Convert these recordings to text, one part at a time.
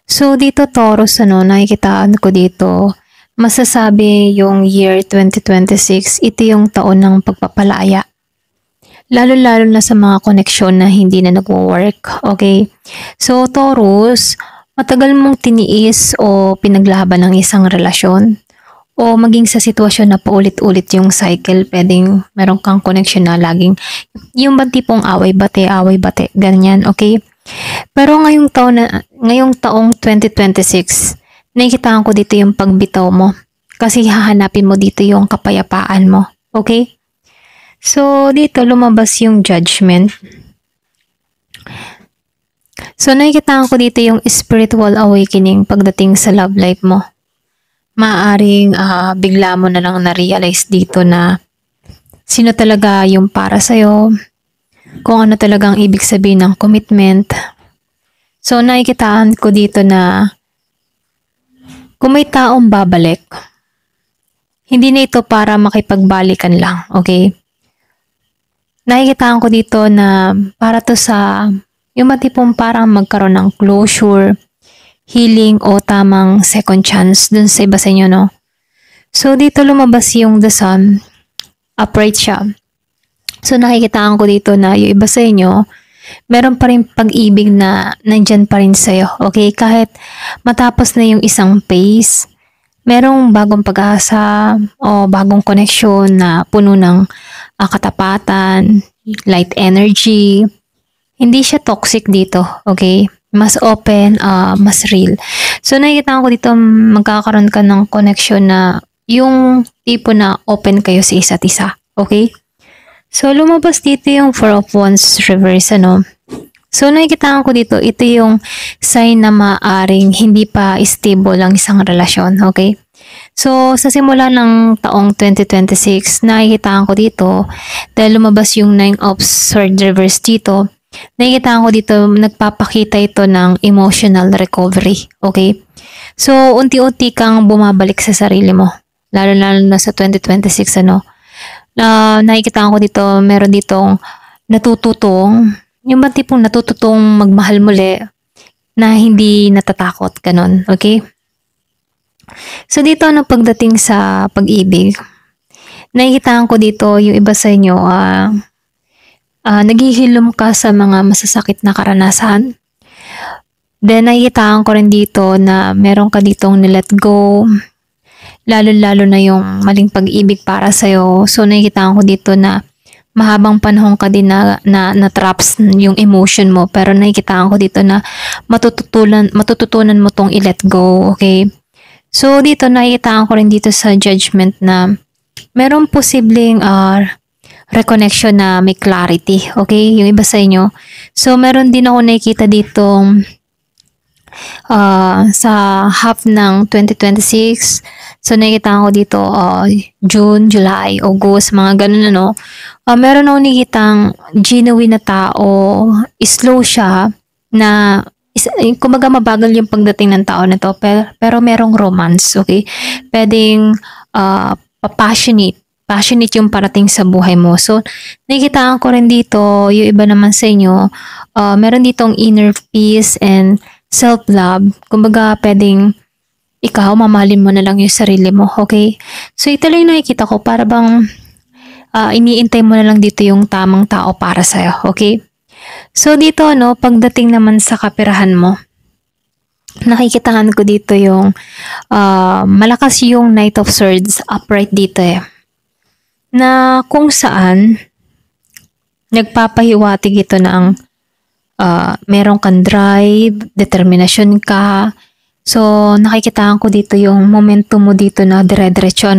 So dito Taurus, nakikitaan ko dito, masasabi yung year 2026, ito yung taon ng pagpapalaya. Lalo-lalo na sa mga koneksyon na hindi na nagwo-work, okay? So Taurus, matagal mong tiniis o pinaglaban ng isang relasyon o maging sa sitwasyon na paulit-ulit yung cycle, pwedeng meron kang connection na laging yung ba tipong away bate, ganyan, okay? Pero ngayong taong 2026, nakikitaan ko dito yung pagbitaw mo kasi hahanapin mo dito yung kapayapaan mo, okay? So dito lumabas yung judgment. So nakikitaan ko dito yung spiritual awakening pagdating sa love life mo. Maaring bigla mo na lang na-realize dito na sino talaga yung para sa'yo, kung ano talagang ibig sabihin ng commitment. So nakikitaan ko dito na kung may taong babalik, hindi na ito para makipagbalikan lang, okay? Nakikitaan ko dito na para to sa yung matipong parang magkaroon ng closure, healing o tamang second chance dun sa iba sa inyo, no? So dito lumabas yung the sun, upright siya. So nakikitaan ko dito na yung iba sa inyo, meron pa rin pag-ibig na nandyan pa rin sa'yo, okay? Kahit matapos na yung isang phase, merong bagong pag-asa o bagong connection na puno ng katapatan, light energy. Hindi siya toxic dito, okay? Mas open, mas real. So nakikita ko dito magkakaroon ka ng connection na yung tipo na open kayo sa isa't isa, okay? So lumabas dito yung Four of Wands reverse, So nakikita ko dito, ito yung sign na maaring hindi pa stable ang isang relasyon, okay? So sa simula ng taong 2026, nakikita ko dito, dahil lumabas yung Nine of Swords reverse dito, nakikita ko dito, nagpapakita ito ng emotional recovery, okay? So unti-unti kang bumabalik sa sarili mo, lalo-lalo na sa 2026, nakikita ko dito, meron ditong natututong, yung ba tipong natututong magmahal muli na hindi natatakot, ganon, okay? So dito pagdating sa pag-ibig, nakikita ko dito yung iba sa inyo, naghihilom ka sa mga masasakit na karanasan. Then nakikita ko rin dito na meron ka ditong nilet go, lalo-lalo na yung maling pag-ibig para sa'yo. So nakikita ko dito na mahabang panahon ka din na traps yung emotion mo, pero nakikita ko dito na matututunan mo tong i-let go, okay? So dito nakikita ko rin dito sa judgment na merong posibleng reconnection na may clarity, okay? Yung iba sa inyo. So meron din ako nakikita dito sa half ng 2026. So nakikita ko dito June, July, August, mga ganun meron ako nakikitang genuine na tao, slow siya na kumbaga mabagal yung pagdating ng tao na to, pero merong romance, okay? Pwedeng passionate yung parating sa buhay mo. So nakikita ko rin dito, yung iba naman sa inyo, meron ditong inner peace and self-love. Kumbaga pwedeng ikaw, mamahalin mo na lang yung sarili mo, okay? So ito lang yung nakikita ko, para bang iniintay mo na lang dito yung tamang tao para sa'yo, okay? So dito, pagdating naman sa kapirahan mo, nakikitaan ko dito yung malakas yung Knight of Swords upright dito na kung saan nagpapahiwatig ito na ang meron kang drive, determinasyon ka. So nakikitaan ko dito yung momentum mo dito na dire-diretso,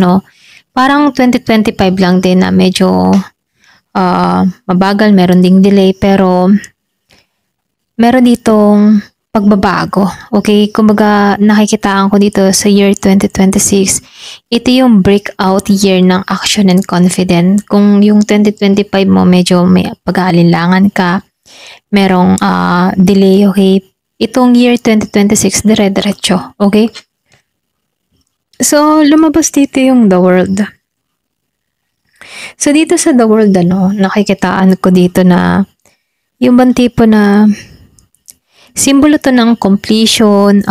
Parang 2025 lang din na medyo mabagal, meron ding delay, pero meron ditong pagbabago, okay? Kumbaga nakikitaan ko dito sa year 2026, ito yung breakout year ng action and confidence. Kung yung 2025 mo medyo may pag-aalinlangan ka, merong delay, okay? Itong year 2026, dire-diretso, okay? So, lumabas dito yung The World. So, dito sa The World, nakikitaan ko dito na yung bang tipo na Simbolo to ng completion,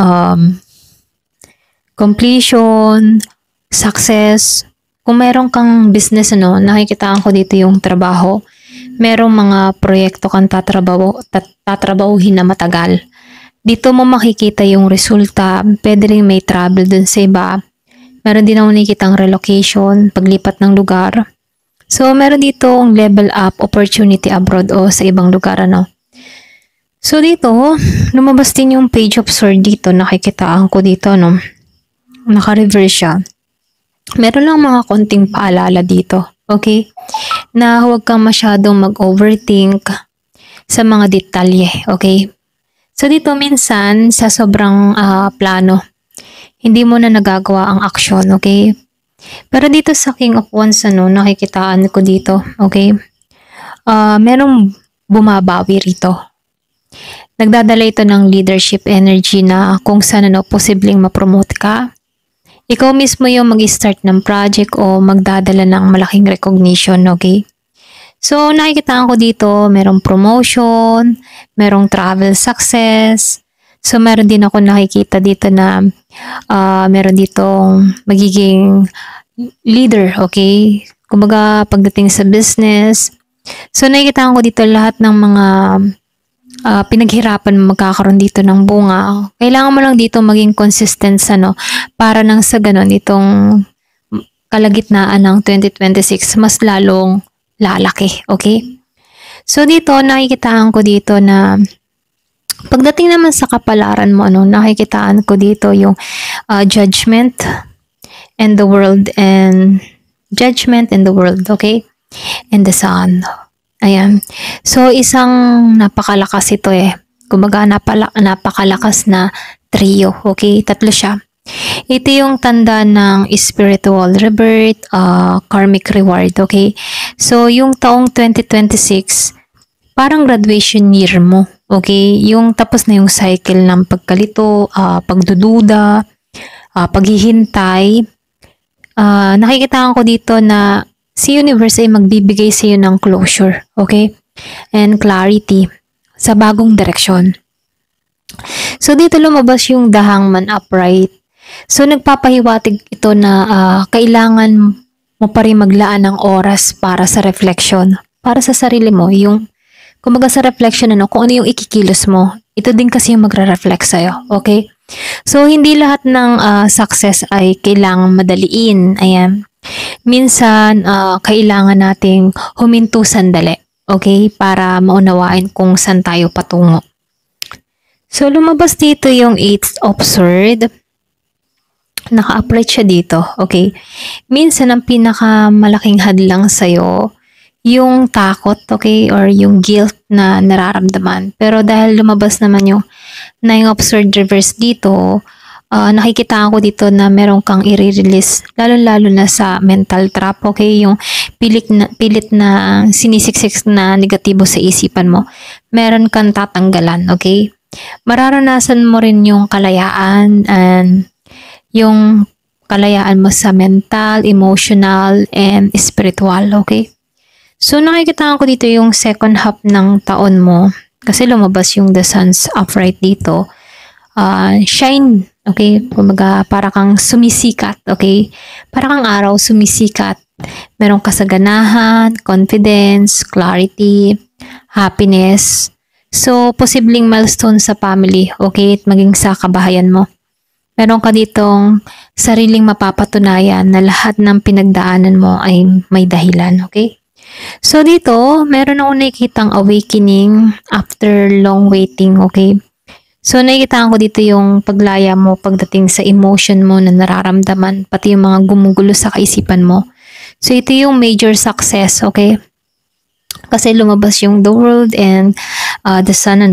success. Kung meron kang business, nakikitaan ko dito yung trabaho. Merong mga proyekto kang tatrabahuhin na matagal. Dito mo makikita yung resulta. Pwede rin may travel dun sa iba. Meron din ako nakikitang relocation, paglipat ng lugar. So, meron dito ang level up opportunity abroad o sa ibang lugar, So, dito, lumabas din yung page of sword dito. Nakikitaan ko dito, Naka-reverse siya. Meron lang mga konting paalala dito. Okay? Na huwag kang masyadong mag-overthink sa mga detalye. Okay? So, dito minsan, sa sobrang plano, hindi mo na nagagawa ang aksyon. Okay? Pero dito sa King of Wands, nakikitaan ko dito, okay? Merong bumabawi rito. Nagdadala ito ng leadership energy na kung saan posibleng ma-promote ka. Ikaw mismo yung mag-start ng project o magdadala ng malaking recognition, okay? So, nakikitaan ko dito, merong promotion, merong travel success. So, meron din ako nakikita dito na meron ditong magiging leader, okay? Kumbaga, pagdating sa business. So, nakikita ko dito lahat ng mga pinaghirapan magkakaroon dito ng bunga. Kailangan mo lang dito maging consistent para nang sa ganon itong kalagitnaan ng 2026 mas lalong lalaki, okay? So, dito, nakikitaan ko dito na pagdating naman sa kapalaran mo, nakikitaan ko dito yung judgment and the world, okay? And the sun. Ayan. So, isang napakalakas ito Kumbaga, napakalakas na trio, okay? Tatlo siya. Ito yung tanda ng spiritual rebirth, karmic reward, okay? So, yung taong 2026, parang graduation year mo, okay? Yung tapos na yung cycle ng pagkalito, pagdududa, paghihintay. Nakikita ko dito na si universe ay magbibigay sa iyo ng closure, okay? And clarity sa bagong direksyon. So, dito lumabas yung The Hangman upright. So, nagpapahiwatig ito na kailangan mo pa rin maglaan ng oras para sa reflection, para sa sarili mo, yung kumbaga sa reflection, kung ano yung ikikilos mo, ito din kasi yung magre-reflect sa'yo, okay? So, hindi lahat ng success ay kailangang madaliin. Ayan. Minsan, kailangan nating huminto sandali, okay? Para maunawain kung saan tayo patungo. So, lumabas dito yung 8th of Swords. Naka-upright siya dito, okay? Minsan, ang pinakamalaking hadlang sa'yo, yung takot, okay, or yung guilt na nararamdaman. Pero dahil lumabas naman yung 9 of Swords reverse dito, nakikita ko dito na meron kang i-release, lalo-lalo na sa mental trap, okay, yung pilit na sinisiksik na negatibo sa isipan mo. Meron kang tatanggalan, okay? Mararanasan mo rin yung kalayaan and yung kalayaan mo sa mental, emotional, and spiritual, okay? So, nakikita ko dito yung second half ng taon mo kasi lumabas yung the sun's upright dito. Shine, okay? Kumbaga, para kang sumisikat, okay? Para kang araw sumisikat. Merong kasaganahan, confidence, clarity, happiness. So, posibleng milestone sa family, okay? At maging sa kabahayan mo. Meron ka ditong sariling mapapatunayan na lahat ng pinagdaanan mo ay may dahilan, okay? So, dito, meron ako nakikitang awakening after long waiting, okay? So, nakikita ko dito yung paglaya mo pagdating sa emotion mo na nararamdaman, pati yung mga gumugulo sa kaisipan mo. So, ito yung major success, okay? Kasi lumabas yung the world and the sun,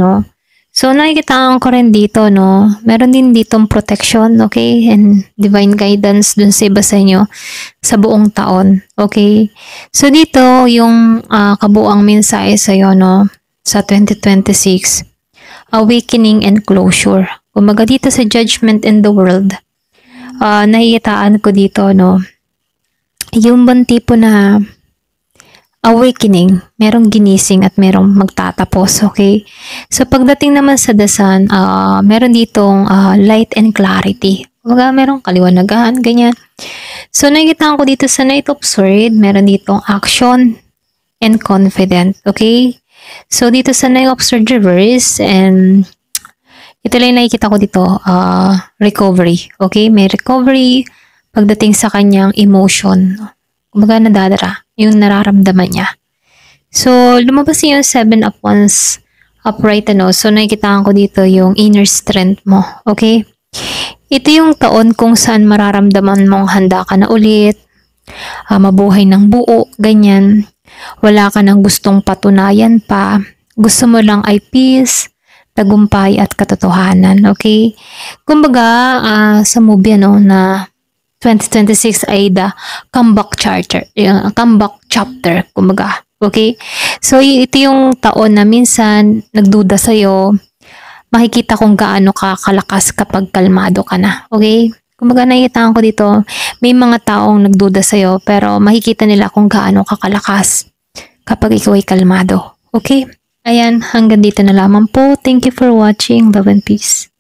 So, nakikita ko rin dito, meron din ditong protection, okay? And divine guidance dun sa iba sa inyo sa buong taon, okay? So, dito, yung kabuang mensahe sa'yo, sa 2026, awakening and closure. Kumaga dito sa judgment in the world, nakikitaan ko dito, yung bang tipo na awakening, merong ginising at merong magtatapos, okay? So pagdating naman sa The Sun, meron ditong light and clarity. Kumbaga merong kaliwanagan, ganyan. So nakikita ko dito sa Knight of Swords, meron ditong action and confident, okay? So dito sa Knight of Swords reverse, and ito lang nakikita ko dito, recovery, okay? May recovery pagdating sa kanyang emotion. Kumbaga nadadara yung nararamdaman niya. So lumabas yung 7 of Wands upright, ano? So nakikita ko dito yung inner strength mo, okay? Ito yung taon kung saan mararamdaman mong handa ka na ulit, mabuhay ng buo, ganyan. Wala ka nang gustong patunayan pa. Gusto mo lang ay peace, tagumpay at katotohanan, okay? Kumbaga, sa movie na 2026 ay the comeback chapter, kumbaga, okay? So, ito yung taon na minsan nagduda sa'yo, makikita kung gaano ka kalakas kapag kalmado ka na, okay? Kumbaga nakikita ko dito, may mga taong nagduda sa'yo pero makikita nila kung gaano ka kalakas kapag ikaw ay kalmado, okay? Ayan, hanggang dito na lamang po. Thank you for watching. Love and peace.